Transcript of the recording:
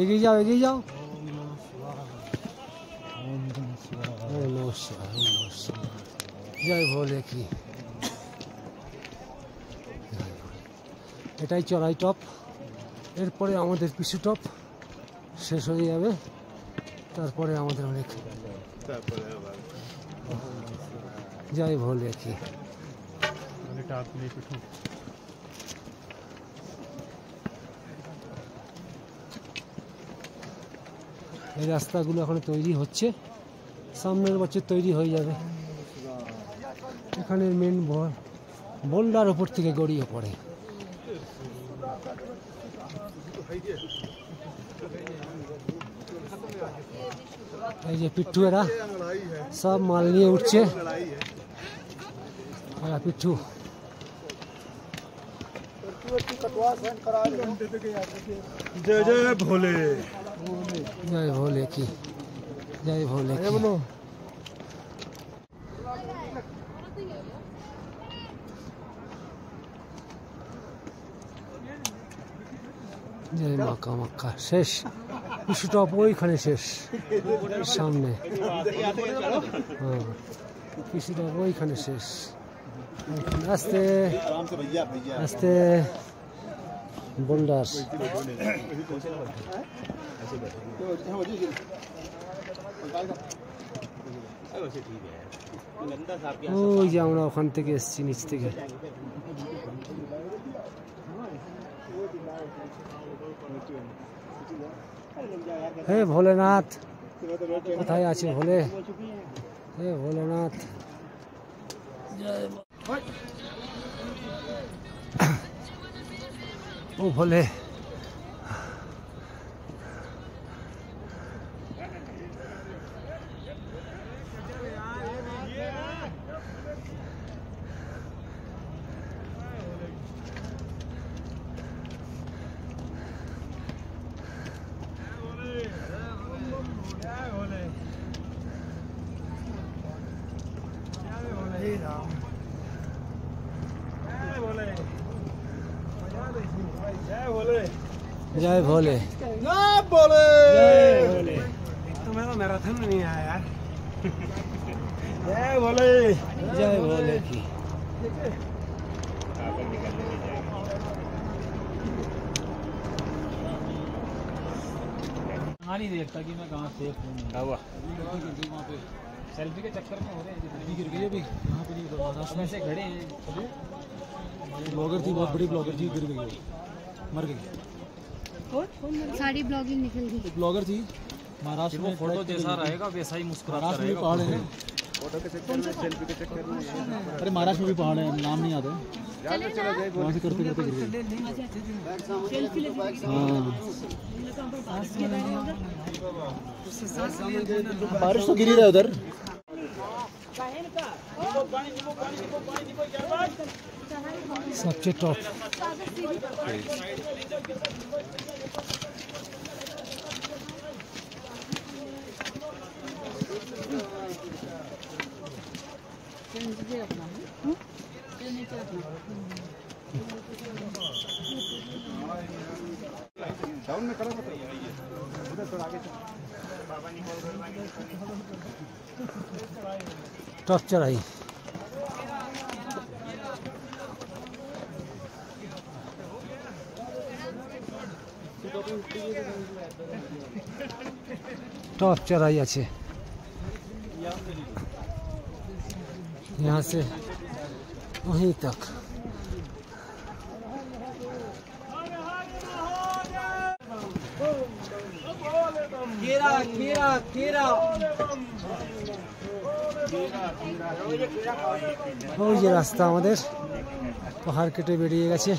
এগিয়ে যাও এগিয়ে যাও। জয় ভোলে কি। এটাই চড়াই টপ, এরপরে আমাদের পিছু টপ শেষ হয়ে যাবে, তারপরে আমাদের অনেক। জয় ভোলে কি। এই রাস্তাগুলো এখন তৈরি হচ্ছে, সামনের বছর তৈরি হয়ে যাবে। এখানে মেন বোল্ডার উপর থেকে গড়িয়ে পড়ে। এই যে পিট্টু, এরা সব মাল নিয়ে উঠছে। পিট্টু जय जय भोले। जय भोले की। जय भोले की। जय मक्का मक्का शेष কিছুটা ওইখানে শেষ সামনে। হ্যাঁ কিছুটা ওইখানে শেষ। আস্তে আস্তে বোল্ডার। ওই যে আমরা ওখান থেকে এসেছি, নিচ থেকে। হে ভোলেনাথ, কোথায় আছে ভোলে? হে ভোলেনাথ। ও ভোলে। जय भोले। बोले तो मेरा मैराथन में नहीं आया यार। जय भोले। जय भोले की। नहीं देखता कि मैं कहाँ सेफ हूँ। वहाँ पे सेल्फी के चक्कर में हो रहे हैं, गिर गई अभी यहाँ पे। नहीं से खड़े हैं, ब्लॉगर थी, बहुत बड़ी ब्लॉगर थी, गिर गई, मर गई। सारी ब्लॉगिंग निकल गई। ब्लॉगर थी महाराष्ट्र में। फोटो जैसा रहेगा वैसा ही मुस्कुराता रहेगा। पहाड़ है, फोटो के चक्कर में, सेल्फी के चक्कर में। अरे महाराष्ट्र में भी पहाड़ है, नाम नहीं याद है। वहाँ से करते करते गिर गई। बारिश तो गिरी रहा उधर। सबसे टॉप डाउन में करो उधर थोड़ा आगे टॉप चढ़ाई। टॉप चढ़ाई আছে यहाँ से वहीं तक। खीरा खीरा खीरा ওই যে রাস্তা আমাদের পাহাড় কেটে বেরিয়ে গেছে।